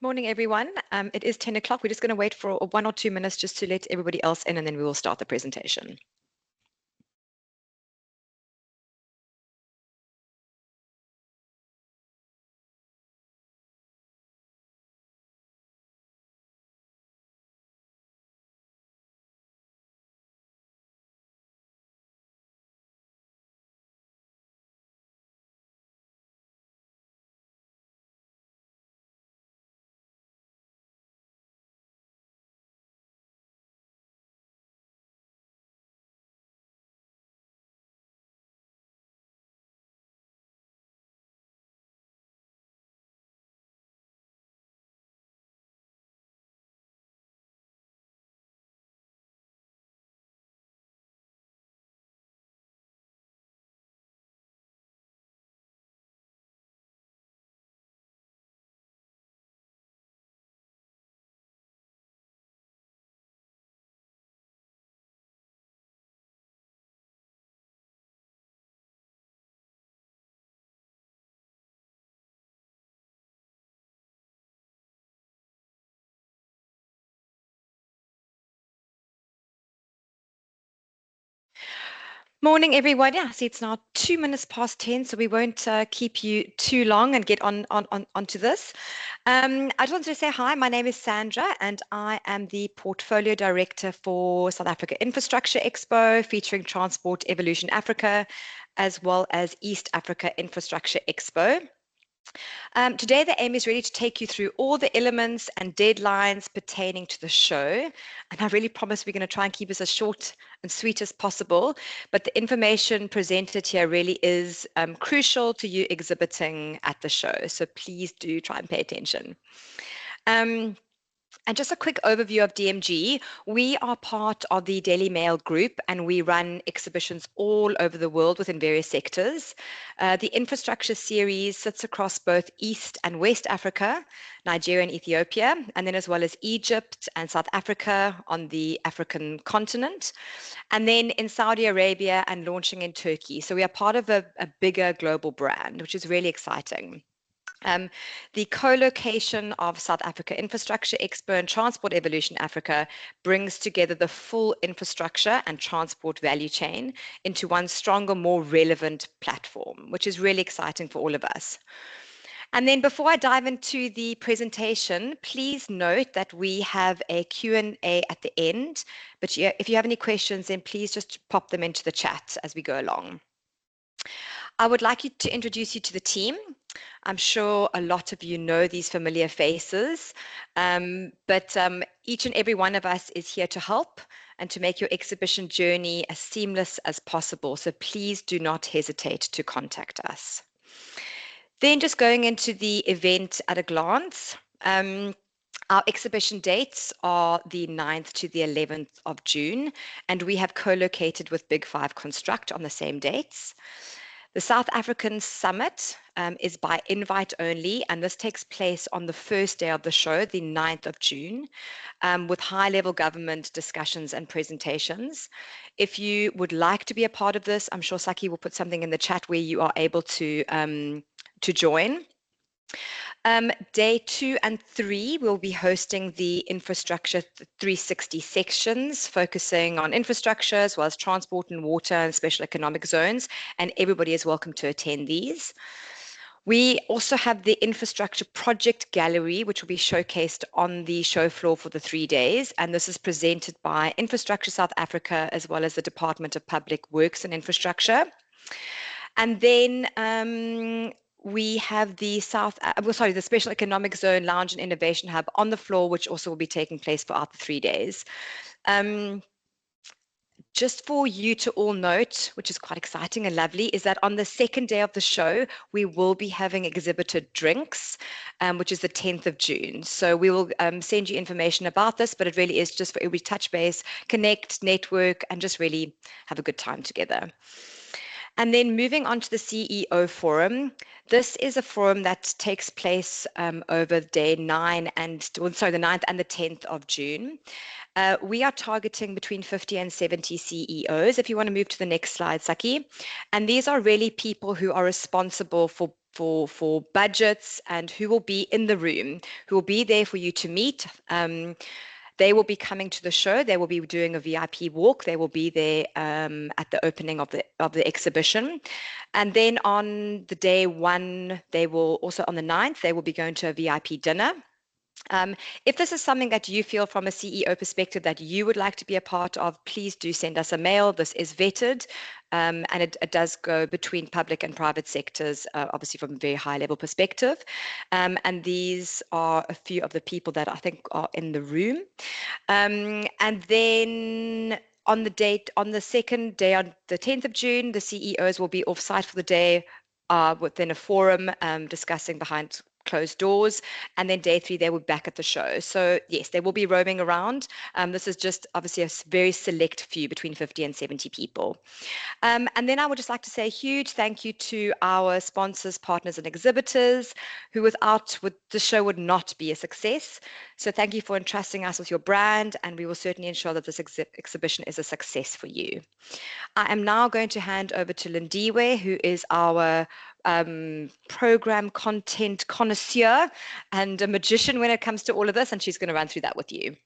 Morning, everyone. It is 10 o'clock. We're just going to wait for 1 or 2 minutes just to let everybody else in, and then we will start the presentation. Morning, everyone. Yeah, see, it's now 2 minutes past 10, so we won't keep you too long and get onto this. I just wanted to say hi. My name is Sandra, and I am the Portfolio Director for South Africa Infrastructure Expo, featuring Transport Evolution Africa, as well as East Africa Infrastructure Expo. Today, the aim is really to take you through all the elements and deadlines pertaining to the show. And I really promise we're going to try and keep this as short and sweet as possible. But the information presented here really is crucial to you exhibiting at the show. So please do try and pay attention. And just a quick overview of DMG. We are part of the Daily Mail Group, and we run exhibitions all over the world within various sectors. The infrastructure series sits across both East and West Africa, Nigeria and Ethiopia, and then as well as Egypt and South Africa on the African continent, and then in Saudi Arabia and launching in Turkey. So we are part of a bigger global brand, which is really exciting. The co-location of South Africa Infrastructure Expo and Transport Evolution Africa brings together the full infrastructure and transport value chain into one stronger, more relevant platform, which is really exciting for all of us. And then before I dive into the presentation, please note that we have a Q&A at the end. But if you have any questions, then please just pop them into the chat as we go along. I would like to introduce you to the team. I'm sure a lot of you know these familiar faces, but each and every one of us is here to help and to make your exhibition journey as seamless as possible. So please do not hesitate to contact us. Then just going into the event at a glance. Our exhibition dates are the 9th to the 11th of June, and we have co-located with Big Five Construct on the same dates. The South African Summit is by invite only, and this takes place on the first day of the show, the 9th of June, with high-level government discussions and presentations. If you would like to be a part of this, I'm sure Saki will put something in the chat where you are able to join. Day 2 and 3, we'll be hosting the Infrastructure 360 sections, focusing on infrastructure as well as transport and water and special economic zones, and everybody is welcome to attend these. We also have the Infrastructure Project Gallery, which will be showcased on the show floor for the 3 days, and this is presented by Infrastructure South Africa as well as the Department of Public Works and Infrastructure. And then we have the the Special Economic Zone Lounge and Innovation Hub on the floor, which also will be taking place throughout the 3 days. Just for you to all note, which is quite exciting and lovely, is that on the second day of the show, we will be having Exhibitor drinks, which is the 10th of June. So we will send you information about this, but it really is just for everybody to touch base, connect, network, and just really have a good time together. And then moving on to the CEO Forum. This is a forum that takes place over day 9 and, well, sorry, the 9th and the 10th of June. We are targeting between 50 and 70 CEOs. If you want to move to the next slide, Saki. And these are really people who are responsible for budgets and who will be in the room, who will be there for you to meet. They will be coming to the show. They will be doing a VIP walk. They will be there at the opening of the exhibition. And then on the day 1, they will also on the 9th, they will be going to a VIP dinner. If this is something that you feel from a CEO perspective that you would like to be a part of, please do send us a mail. This is vetted, and it does go between public and private sectors, obviously from a very high level perspective. And these are a few of the people that I think are in the room. And then on the second day, on the 10th of June, the CEOs will be off-site for the day within a forum discussing behind closed doors, and then day 3 they will be back at the show. So yes, they will be roaming around. This is just obviously a very select few, between 50 and 70 people. And then I would just like to say a huge thank you to our sponsors, partners, and exhibitors, who without the show would not be a success. So thank you for entrusting us with your brand, and we will certainly ensure that this exhibition is a success for you. I am now going to hand over to Lindiwe, who is our program content connoisseur and a magician when it comes to all of this, and she's going to run through that with you.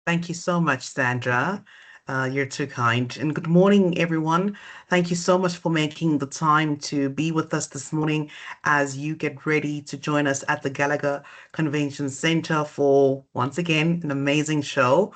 Thank you so much, Sandra. You're too kind. And good morning, everyone. Thank you so much for making the time to be with us this morning as you get ready to join us at the Gallagher Convention Center for, once again, an amazing show.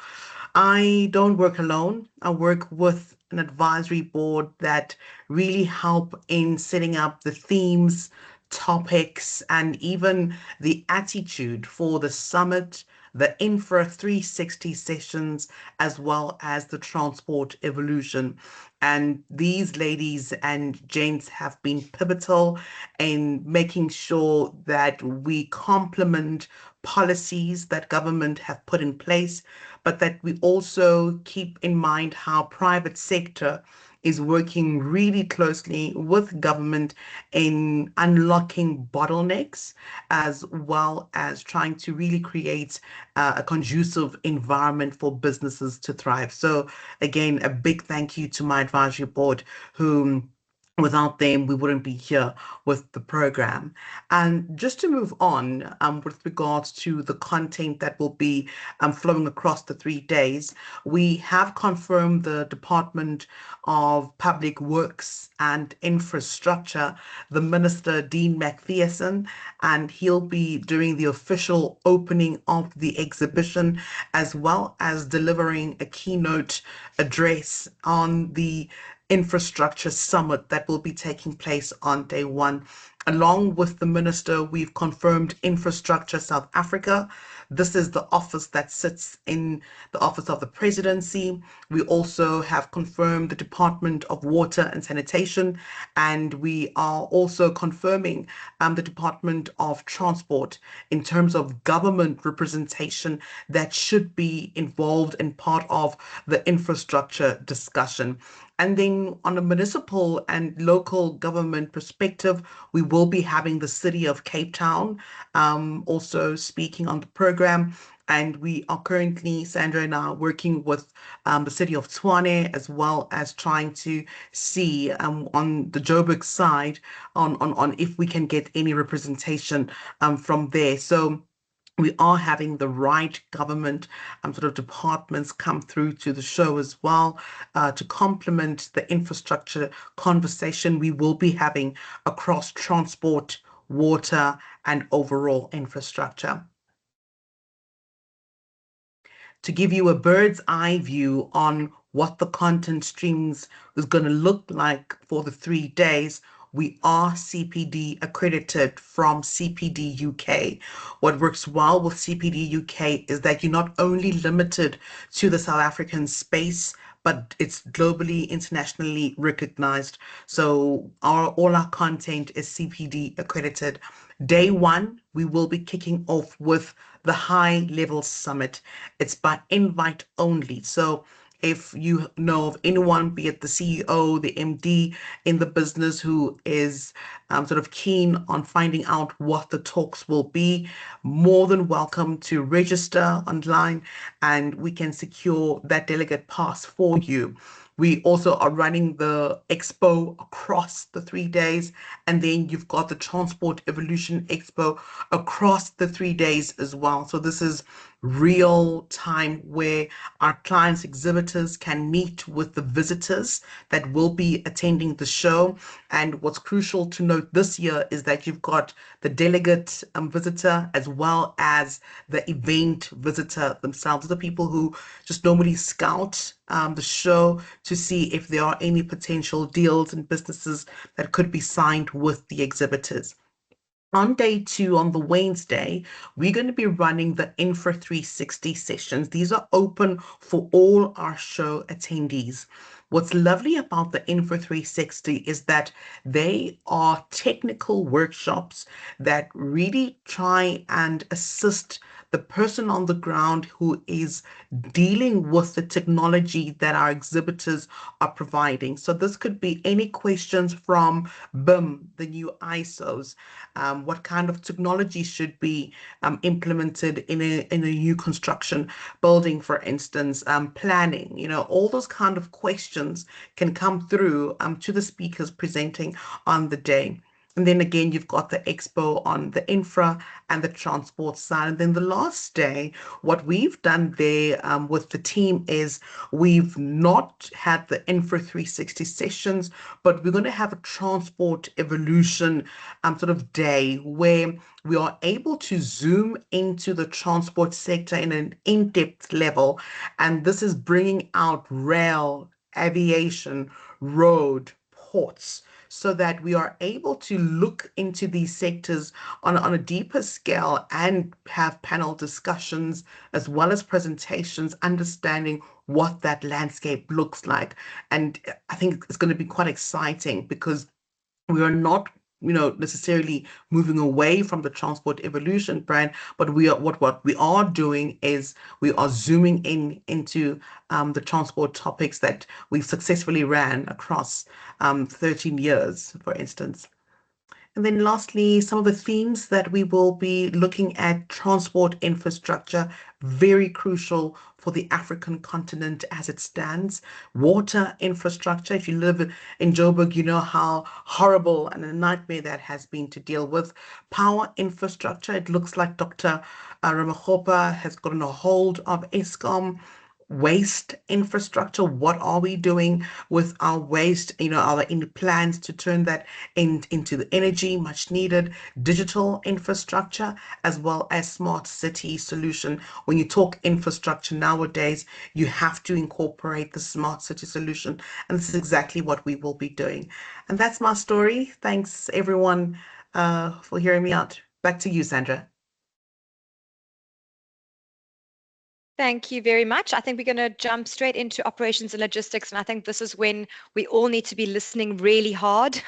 I don't work alone. I work with an advisory board that really help in setting up the themes, topics, and even the attitude for the summit, the Infra 360 sessions, as well as the transport evolution. And these ladies and gents have been pivotal in making sure that we complement policies that government have put in place, but that we also keep in mind how private sector is working really closely with government in unlocking bottlenecks, as well as trying to really create a conducive environment for businesses to thrive. So again, a big thank you to my advisory board, who without them, we wouldn't be here with the program. And just to move on with regards to the content that will be flowing across the 3 days, we have confirmed the Department of Public Works and Infrastructure, the Minister Dean McPherson, and he'll be doing the official opening of the exhibition, as well as delivering a keynote address on the infrastructure summit that will be taking place on day 1. Along with the minister, we've confirmed Infrastructure South Africa. This is the office that sits in the office of the presidency. We also have confirmed the Department of Water and Sanitation, and we are also confirming the Department of Transport in terms of government representation that should be involved in part of the infrastructure discussion. And then on a municipal and local government perspective, we will be having the City of Cape Town also speaking on the program. And we are currently, Sandra and I, working with the City of Tshwane, as well as trying to see on the Joburg side on if we can get any representation from there. So we are having the right government sort of departments come through to the show as well to complement the infrastructure conversation we will be having across transport, water, and overall infrastructure. To give you a bird's eye view on what the content streams is going to look like for the 3 days, we are CPD accredited from CPD UK. What works well with CPD UK is that you're not only limited to the South African space, but it's globally, internationally recognized. So all our content is CPD accredited. Day 1, we will be kicking off with the high level summit. It's by invite only. So If you know of anyone, be it the CEO, the MD in the business who is sort of keen on finding out what the talks will be, more than welcome to register online and we can secure that delegate pass for you. We also are running the expo across the 3 days, and then you've got the Transport Evolution Expo across the 3 days as well. So this is real time where our clients' exhibitors can meet with the visitors that will be attending the show. And what's crucial to note this year is that you've got the delegate visitor as well as the event visitor themselves, the people who just normally scout the show to see if there are any potential deals and businesses that could be signed with the exhibitors. On day two, on the Wednesday, we're going to be running the Infra 360 sessions. These are open for all our show attendees. What's lovely about the Infra 360 is that they are technical workshops that really try and assist the person on the ground who is dealing with the technology that our exhibitors are providing. So this could be any questions from BIM, the new ISOs, what kind of technology should be implemented in a new construction building, for instance, planning, all those kind of questions can come through to the speakers presenting on the day. And then again, you've got the expo on the infra and the transport side. And then the last day, what we've done there with the team is we've not had the Infra 360 sessions, but we're going to have a transport evolution sort of day where we are able to zoom into the transport sector in an in-depth level. And this is bringing out rail, aviation, road, ports, so that we are able to look into these sectors on a deeper scale and have panel discussions as well as presentations, understanding what that landscape looks like. And I think it's going to be quite exciting because we are not necessarily moving away from the transport evolution brand, but we are what we are doing is we are zooming in into the transport topics that we've successfully ran across 13 years, for instance. And then lastly, some of the themes that we will be looking at: transport infrastructure, very crucial for the African continent as it stands. Water infrastructure, if you live in Joburg, you know how horrible and a nightmare that has been to deal with. Power infrastructure, it looks like Dr. Ramaphosa has gotten a hold of Eskom. Waste infrastructure, what are we doing with our waste? Are there any plans to turn that into the energy much needed? Digital infrastructure as well as smart city solution. When you talk infrastructure nowadays, you have to incorporate the smart city solution, and this is exactly what we will be doing. And that's my story. Thanks everyone for hearing me out. Back to you, Sandra. Thank you very much. I think we're going to jump straight into operations and logistics. And I think this is when we all need to be listening really hard.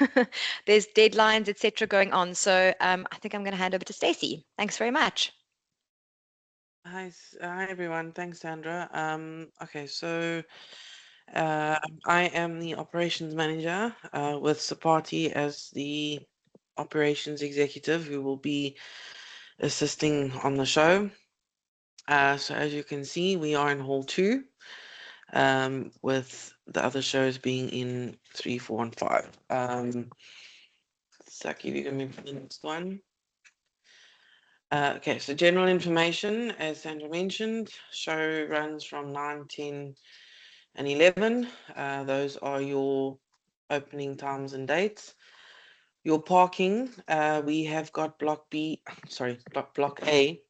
There's deadlines, etc., going on. So I think I'm going to hand over to Stacey. Thanks very much. Hi everyone. Thanks, Sandra. Okay, so I am the operations manager with Sapati as the operations executive who will be assisting on the show. So as you can see, we are in hall 2, with the other shows being in 3, 4, and 5. Saki, you can move to the next one. Okay, so general information, as Sandra mentioned, show runs from 9, 10, and 11. Those are your opening times and dates. Your parking, we have got block A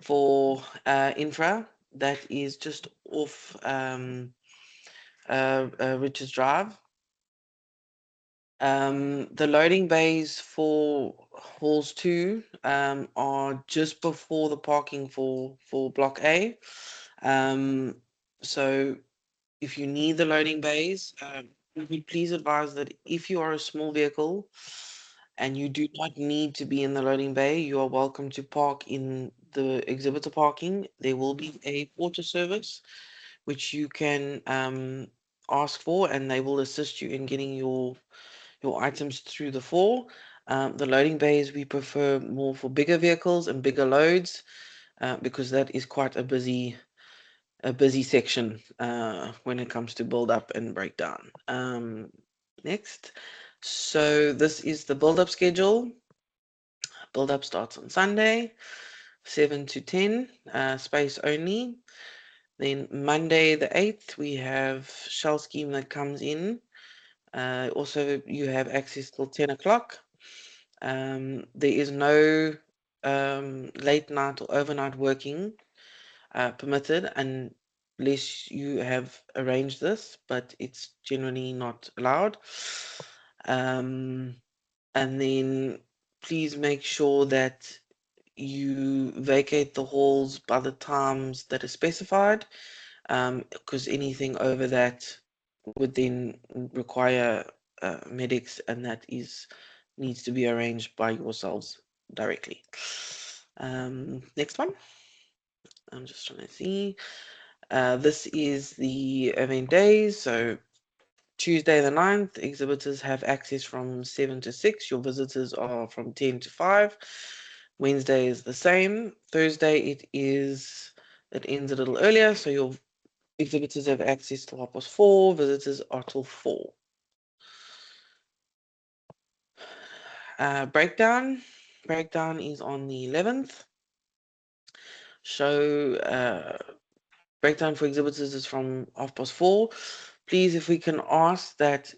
for infra. That is just off Richards Drive. The loading bays for halls 2 are just before the parking for block A. So if you need the loading bays, please advise that if you are a small vehicle and you do not need to be in the loading bay, you are welcome to park in the exhibitor parking. There will be a porter service which you can ask for, and they will assist you in getting your items through the fall. The loading bays we prefer more for bigger vehicles and bigger loads, because that is quite a busy section when it comes to build up and breakdown. Next. So this is the build up schedule. Build up starts on Sunday, 7 to 10, space only. Then Monday the 8th, we have shell scheme that comes in. Also, you have access till 10 o'clock. There is no late night or overnight working permitted unless you have arranged this, but it's generally not allowed. And then please make sure that you vacate the halls by the times that are specified, because anything over that would then require medics, and that needs to be arranged by yourselves directly. Next one. I'm just trying to see. This is the event days. So Tuesday the 9th, exhibitors have access from 7 to 6. Your visitors are from 10 to 5. Wednesday is the same. Thursday it ends a little earlier, so your exhibitors have access till 4:30. Visitors are till 4. Breakdown is on the 11th. Show breakdown for exhibitors is from 4:30. Please, if we can ask that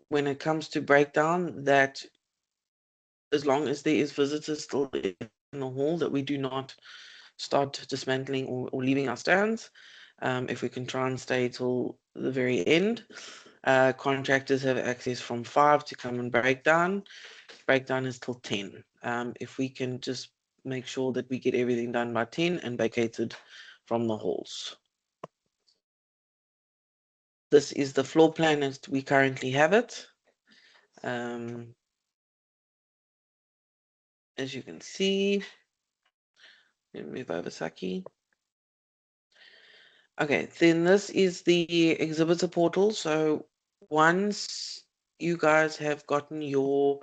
when it comes to breakdown, that as long as there is visitors still in the hall, that we do not start dismantling or leaving our stands. If we can try and stay till the very end. Contractors have access from 5 to come and break down. Breakdown is till 10. If we can just make sure that we get everything done by 10 and vacated from the halls. This is the floor plan as we currently have it. As you can see, let me move over Saki. Okay, then this is the exhibitor portal. So once you guys have gotten your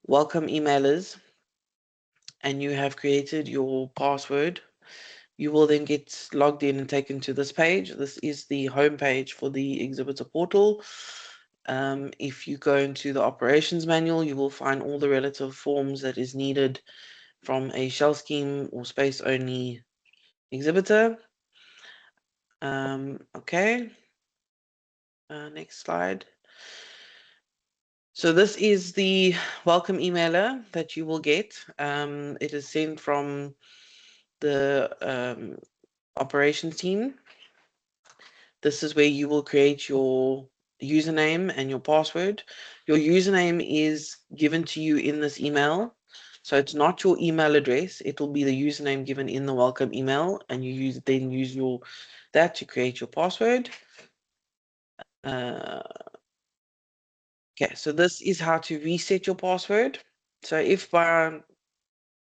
welcome emailers and you have created your password, you will then get logged in and taken to this page. This is the home page for the exhibitor portal. If you go into the operations manual, you will find all the relative forms that is needed from a shell scheme or space only exhibitor. Okay. Next slide. So this is the welcome emailer that you will get. It is sent from the operations team. This is where you will create your username and your password. Your username is given to you in this email. So it's not your email address. It will be the username given in the welcome email, and you use that to create your password. Okay, so this is how to reset your password. So if by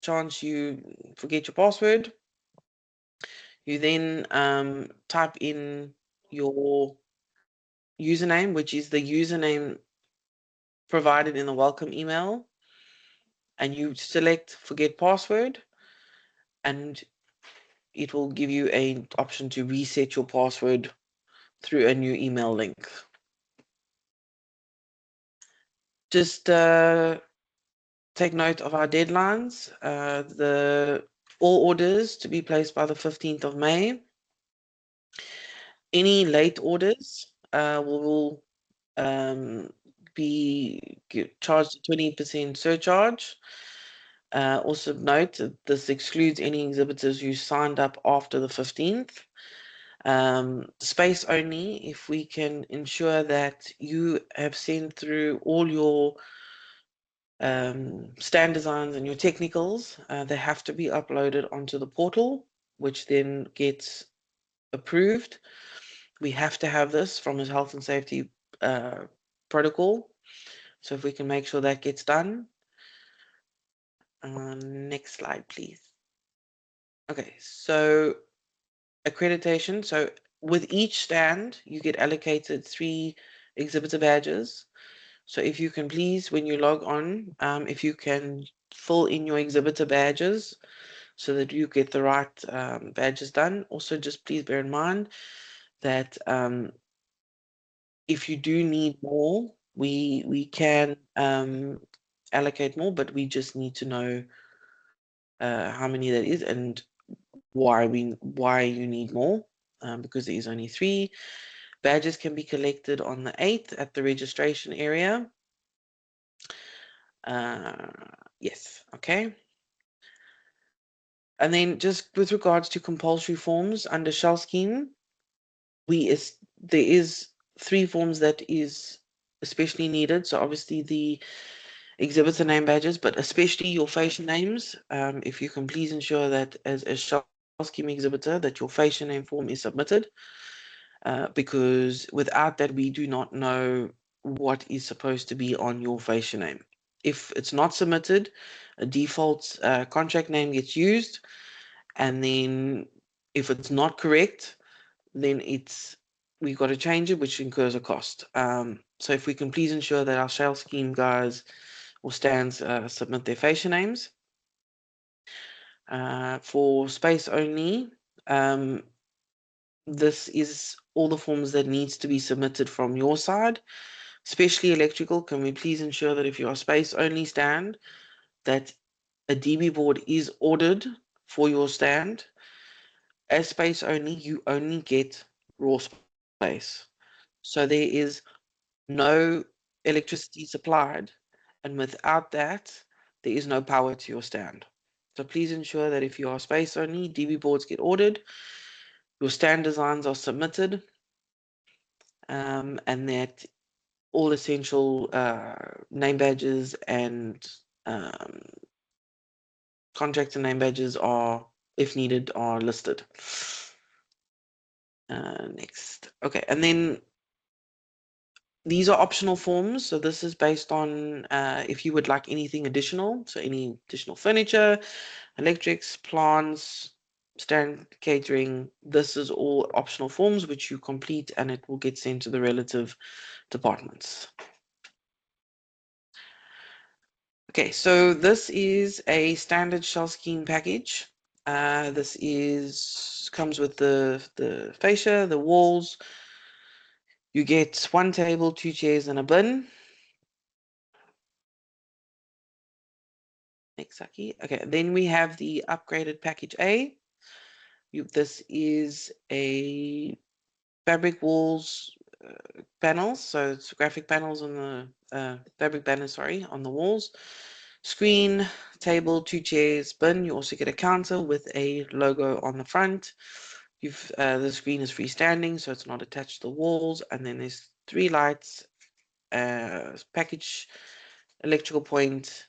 chance you forget your password, you then type in your username, which is the username provided in the welcome email, and you select forget password, and it will give you an option to reset your password through a new email link. Just take note of our deadlines. All orders to be placed by the 15th of May. Any late orders will be charged a 20% surcharge. Also note that this excludes any exhibitors who signed up after the 15th. Space only, if we can ensure that you have sent through all your stand designs and your technicals, they have to be uploaded onto the portal, which then gets approved. We have to have this from his health and safety protocol. So if we can make sure that gets done. Next slide, please. Okay, so accreditation. So with each stand, you get allocated 3 exhibitor badges. So if you can please, when you log on, if you can fill in your exhibitor badges so that you get the right badges done. Also, just please bear in mind that if you do need more, we can allocate more, but we just need to know how many that is and why you need more, because there is only 3. Badges can be collected on the 8th at the registration area. Yes, okay. And then just with regards to compulsory forms under shell scheme, there is 3 forms that is especially needed. So obviously the exhibitor name badges, but especially your fascia names. If you can please ensure that as a shell scheme exhibitor that your fascia name form is submitted, because without that we do not know what is supposed to be on your fascia name. If it's not submitted, a default contract name gets used, and then if it's not correct, then we've got to change it, which incurs a cost. So if we can please ensure that our shell scheme guys or stands submit their fascia names. For space only, this is all the forms that needs to be submitted from your side, especially electrical. Can we please ensure that if you are space only stand, that a DB board is ordered for your stand? As space only, you only get raw space. So there is no electricity supplied, and without that, there is no power to your stand. So please ensure that if you are space only, DB boards get ordered, your stand designs are submitted, and that all essential name badges and contractor name badges are, if needed, are listed. Next. Okay, and then these are optional forms. So this is based on if you would like anything additional. So any additional furniture, electrics, plants, stand catering. This is all optional forms which you complete and it will get sent to the relative departments. Okay, so this is a standard shell scheme package. This comes with the fascia, the walls. You get 1 table, 2 chairs, and a bin. Next, Saki. Okay, then we have the upgraded package A. This is a fabric walls panels, so it's graphic panels on the fabric banners, sorry, on the walls. Screen, table, 2 chairs, bin. You also get a counter with a logo on the front. The screen is freestanding, so it's not attached to the walls. And then there's 3 lights, package, electrical point.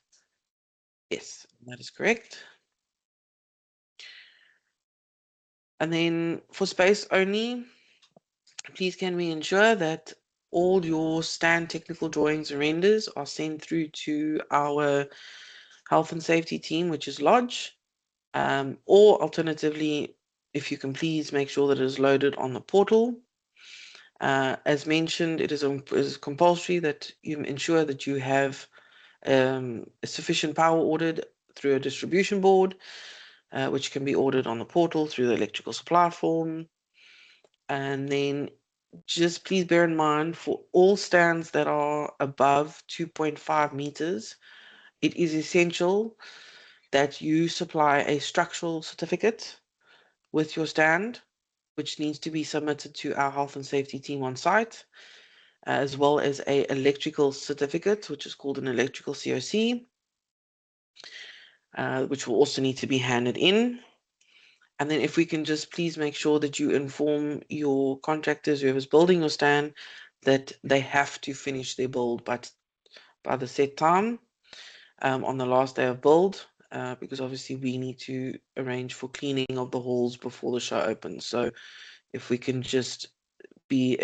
Yes, that is correct. And then for space only, please can we ensure that all your stand technical drawings and renders are sent through to our health and safety team, which is Lodge, or alternatively, if you can please make sure that it is loaded on the portal. As mentioned, it is compulsory that you ensure that you have a sufficient power ordered through a distribution board, which can be ordered on the portal through the electrical supply form. And then just please bear in mind for all stands that are above 2.5 meters, it is essential that you supply a structural certificate with your stand, which needs to be submitted to our health and safety team on site, as well as a electrical certificate, which is called an electrical COC, which will also need to be handed in. And then if we can just please make sure that you inform your contractors, whoever's building your stand, that they have to finish their build by the set time on the last day of build, because obviously we need to arrange for cleaning of the halls before the show opens. So if we can just be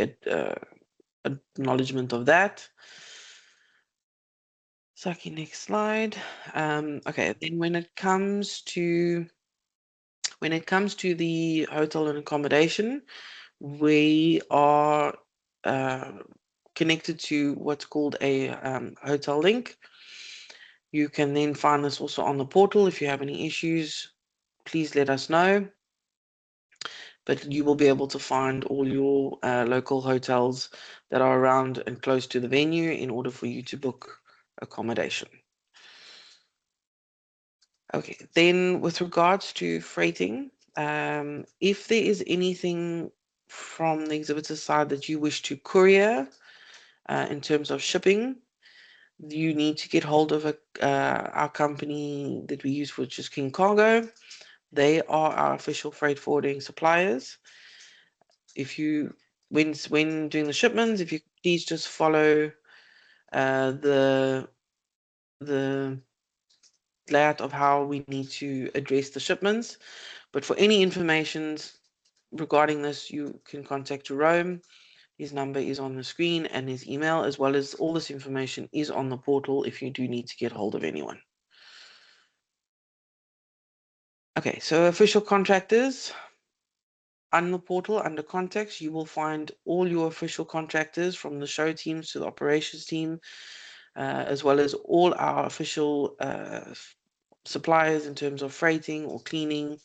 acknowledgement of that. Saki, next slide. Okay, then when it comes to the hotel and accommodation, we are connected to what's called a hotel link. You can then find this also on the portal. If you have any issues, please let us know. But you will be able to find all your local hotels that are around and close to the venue in order for you to book accommodation. Okay, then with regards to freighting, if there is anything from the exhibitor side that you wish to courier in terms of shipping, you need to get hold of our company that we use, which is King Cargo. They are our official freight forwarding suppliers. If you, when doing the shipments, if you please just follow the layout of how we need to address the shipments. But for any information regarding this, you can contact Jerome. His number is on the screen, and his email, as well as all this information, is on the portal if you do need to get hold of anyone. Okay, so official contractors. On the portal, under contacts, you will find all your official contractors, from the show teams to the operations team, as well as all our official suppliers in terms of freighting or cleaning,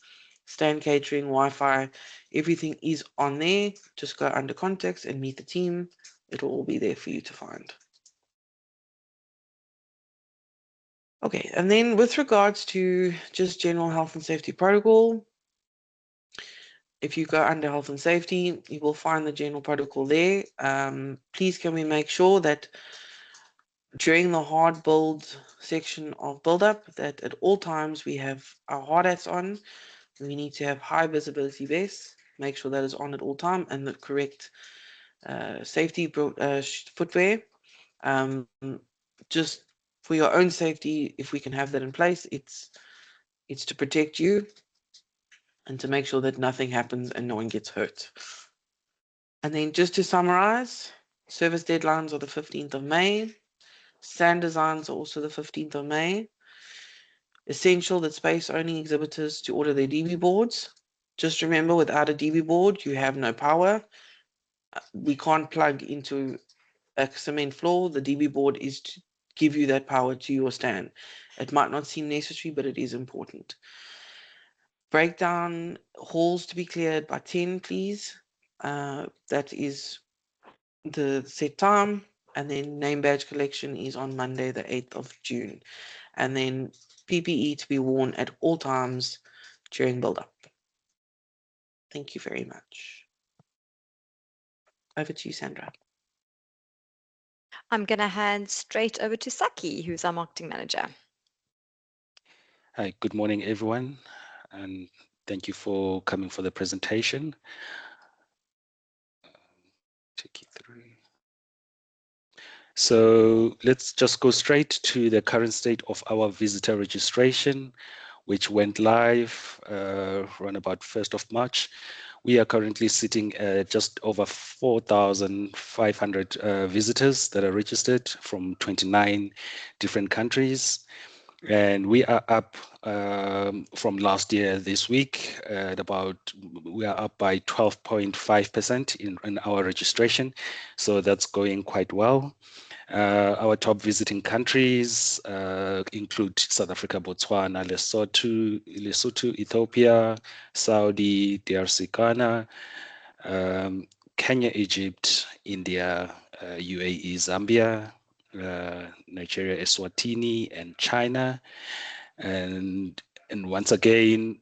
stand catering, Wi-Fi. Everything is on there. Just go under contacts and meet the team. It'll all be there for you to find. Okay, and then with regards to just general health and safety protocol, if you go under health and safety, you will find the general protocol there. Please can we make sure that during the hard build section of build up, that at all times we have our hard hats on. We need to have high visibility vests, make sure that is on at all time, and the correct safety footwear. Just for your own safety, if we can have that in place, it's to protect you and to make sure that nothing happens and no one gets hurt. And then just to summarize, service deadlines are the 15th of May. Stand designs are also the 15th of May. Essential that space-owning exhibitors to order their DB boards. Just remember, without a DB board, you have no power. We can't plug into a cement floor. The DB board is to give you that power to your stand. It might not seem necessary, but it is important. Breakdown halls to be cleared by 10, please. That is the set time. And then name badge collection is on Monday, the 8th of June. And then PPE to be worn at all times during build-up. Thank you very much. Over to you, Sandra. I'm going to hand straight over to Saki, who's our marketing manager. Hi, good morning, everyone, and thank you for coming for the presentation. Take you through. So let's just go straight to the current state of our visitor registration, which went live around about 1st of March. We are currently sitting at just over 4,500 visitors that are registered from 29 different countries. And we are up from last year this week at we are up by 12.5% in our registration. So that's going quite well. Our top visiting countries include South Africa, Botswana, Lesotho, Ethiopia, Saudi, DRC, Ghana, Kenya, Egypt, India, UAE, Zambia, Nigeria, Eswatini, and China. And once again,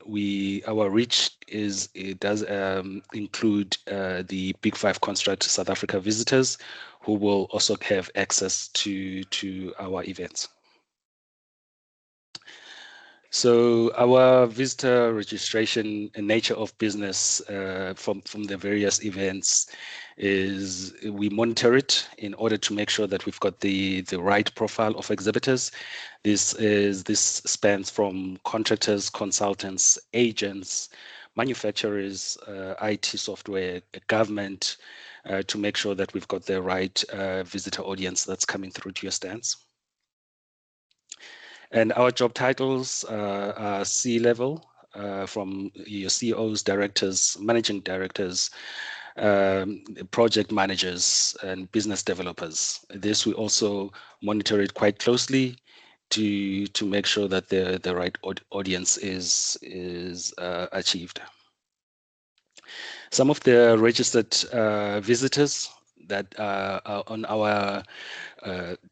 our reach does include the Big Five construct South Africa visitors, who will also have access to our events. So our visitor registration and nature of business from the various events is we monitor it in order to make sure that we've got the right profile of exhibitors. This spans from contractors, consultants, agents, manufacturers, IT software, government, to make sure that we've got the right visitor audience that's coming through to your stands. And our job titles are C-level, from your CEOs, directors, managing directors, project managers and business developers. This we also monitor it quite closely to make sure that the right audience is achieved. Some of the registered visitors that are on our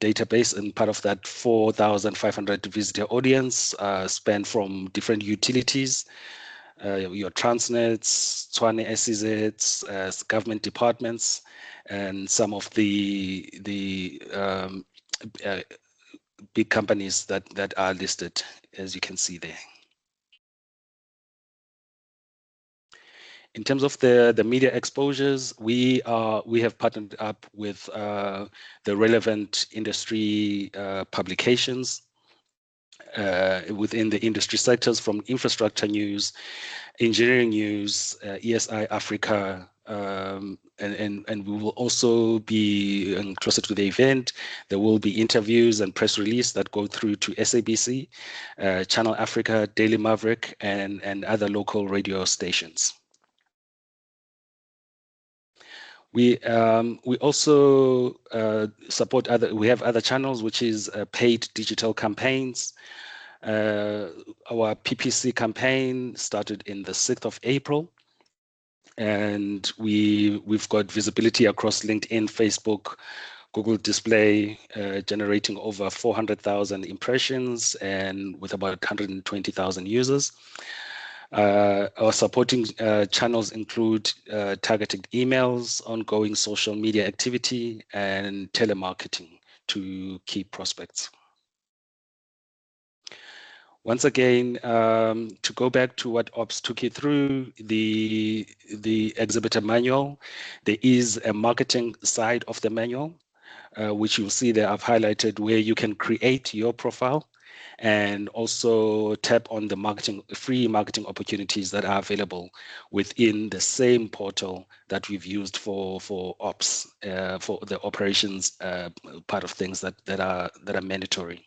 database, and part of that 4,500 visitor audience span from different utilities, your Transnets, Tshwane SEZs, government departments, and some of the big companies that are listed, as you can see there. In terms of the media exposures, we have partnered up with the relevant industry publications within the industry sectors, from infrastructure news, engineering news, ESI Africa, and we will also be closer to the event. There will be interviews and press release that go through to SABC, Channel Africa, Daily Maverick, and other local radio stations. We also support we have other channels, which is paid digital campaigns. Our PPC campaign started in the 6th of April, and we've got visibility across LinkedIn, Facebook, Google Display, generating over 400,000 impressions and with about 120,000 users. Our supporting channels include targeted emails, ongoing social media activity, and telemarketing to key prospects. Once again, to go back to what Ops took you through, the exhibitor manual, there is a marketing side of the manual, which you'll see there I've highlighted, where you can create your profile and also tap on the free marketing opportunities that are available within the same portal that we've used for Ops, for the operations part of things that are mandatory.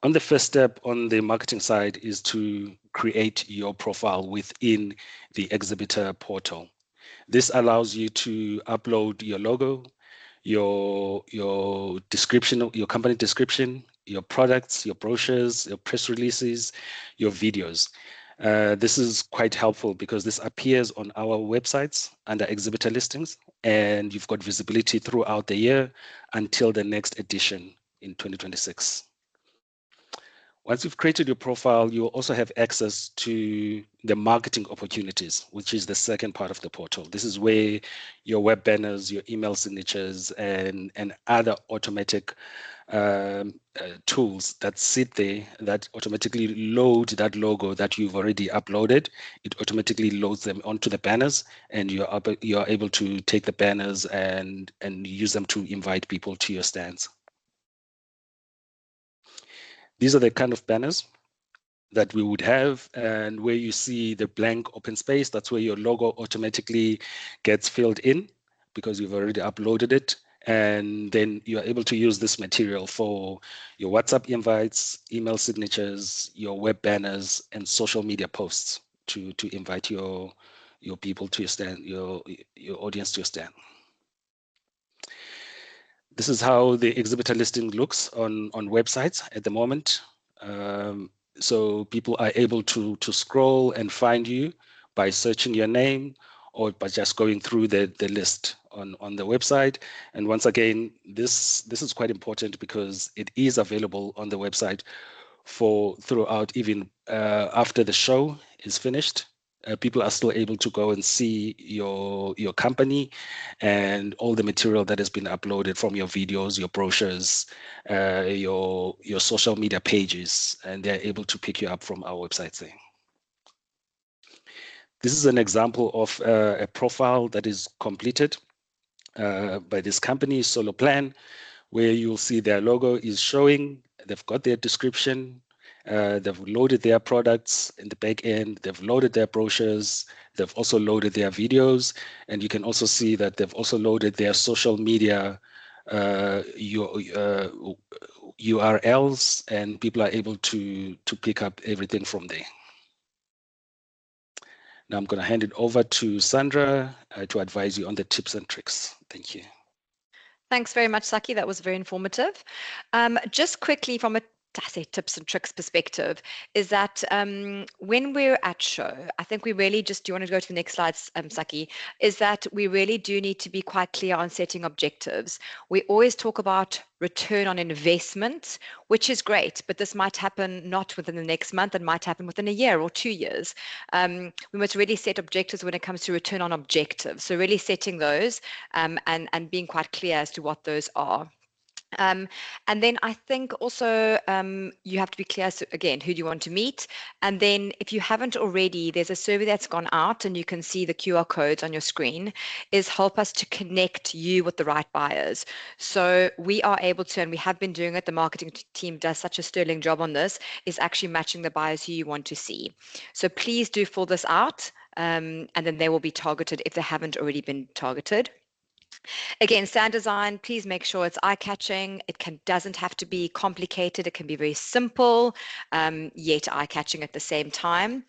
On the first step on the marketing side is to create your profile within the Exhibitor portal. This allows you to upload your logo, your description, your company description, your products, your brochures, your press releases, your videos. This is quite helpful because this appears on our websites under exhibitor listings, and you've got visibility throughout the year until the next edition in 2026. Once you've created your profile, you will also have access to the marketing opportunities, which is the second part of the portal. This is where your web banners, your email signatures, and other automatic tools that sit there that automatically load that logo that you've already uploaded. It automatically loads them onto the banners, and you are able to take the banners and use them to invite people to your stands. These are the kind of banners that we would have, and where you see the blank open space, that's where your logo automatically gets filled in because you've already uploaded it. And then you are able to use this material for your WhatsApp invites, email signatures, your web banners, and social media posts to invite your people to your stand, your audience to your stand. This is how the exhibitor listing looks on websites at the moment. So people are able to scroll and find you by searching your name or by just going through the list on the website. And once again, this is quite important because it is available on the website for throughout, even after the show is finished. People are still able to go and see your company and all the material that has been uploaded from your videos, your brochures, your social media pages, and they're able to pick you up from our website there. This is an example of a profile that is completed by this company, Solo Plan, where you'll see their logo is showing. They've got their description. They've loaded their products in the back end. They've loaded their brochures. They've also loaded their videos. And you can also see that they've also loaded their social media URLs, and people are able to pick up everything from there. Now I'm going to hand it over to Sandra to advise you on the tips and tricks. Thank you. Thanks very much, Saki. That was very informative. Just quickly from a I say tips and tricks perspective, is that when we're at show, I think we really just, do you want to go to the next slide, Saki, is that we really do need to be quite clear on setting objectives. We always talk about return on investment, which is great, but this might happen not within the next month, it might happen within a year or 2 years. We must really set objectives when it comes to return on objectives. So really setting those and being quite clear as to what those are. And then I think also you have to be clear as to, again, who do you want to meet? And then if you haven't already, there's a survey that's gone out and you can see the QR codes on your screen, is help us to connect you with the right buyers. So we are able to, and we have been doing it, the marketing team does such a sterling job on this, is actually matching the buyers who you want to see. So please do fill this out and then they will be targeted if they haven't already been targeted. Again, sound design, please make sure it's eye-catching. It doesn't have to be complicated. It can be very simple, yet eye-catching at the same time.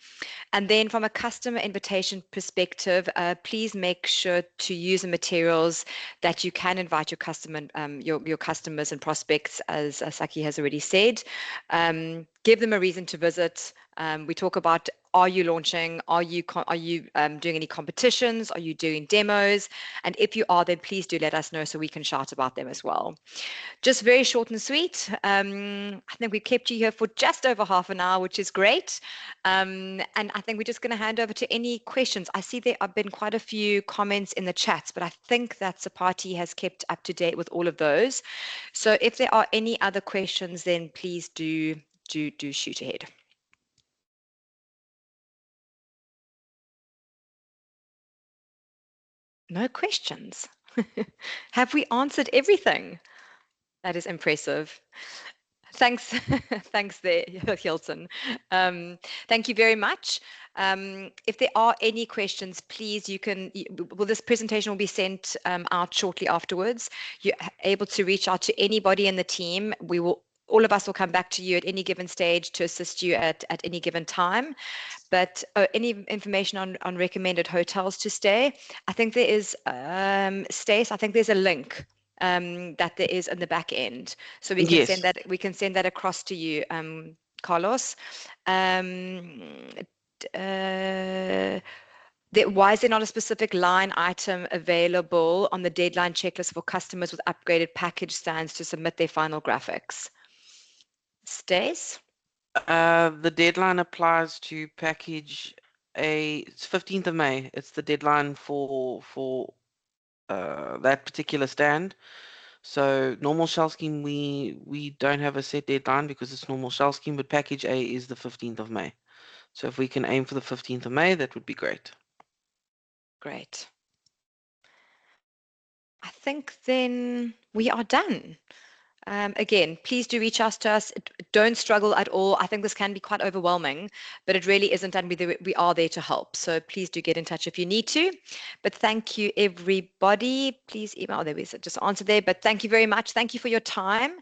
And then from a customer invitation perspective, please make sure to use the materials that you can invite your customers and prospects, as Saki has already said. Give them a reason to visit. We talk about, are you launching? Are you doing any competitions? Are you doing demos? And if you are, then please do let us know so we can shout about them as well. Just very short and sweet. I think we kept you here for just over half an hour, which is great. And I think we're just going to hand over to any questions. I see there have been quite a few comments in the chats, but I think that Sapati has kept up to date with all of those. So if there are any other questions, then please do shoot ahead. No questions. Have we answered everything? That is impressive. Thanks, thanks there, Hilton. Thank you very much. If there are any questions, please, this presentation will be sent out shortly afterwards. You're able to reach out to anybody in the team. All of us will come back to you at any given stage to assist you at any given time. But any information on recommended hotels to stay, I think there is, Stace, I think there's a link that there is in the back end. So we can send that, across to you, Carlos. Why is there not a specific line item available on the deadline checklist for customers with upgraded package stands to submit their final graphics? Stace? The deadline applies to package A. It's 15th of May. It's the deadline for that particular stand. So normal shell scheme, we don't have a set deadline because it's normal shell scheme, but package A is the 15th of May. So if we can aim for the 15th of May, that would be great. Great. I think then we are done. Again, please do reach out to us. Don't struggle at all. I think this can be quite overwhelming, but it really isn't, and we are there to help. So please do get in touch if you need to. But thank you, everybody. Please email. There we just answer there. But thank you very much. Thank you for your time.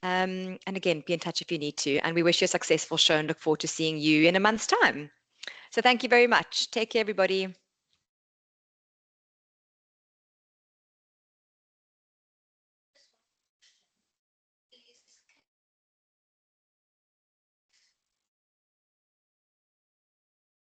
And again, be in touch if you need to. And we wish you a successful show and look forward to seeing you in a month's time. So thank you very much. Take care, everybody.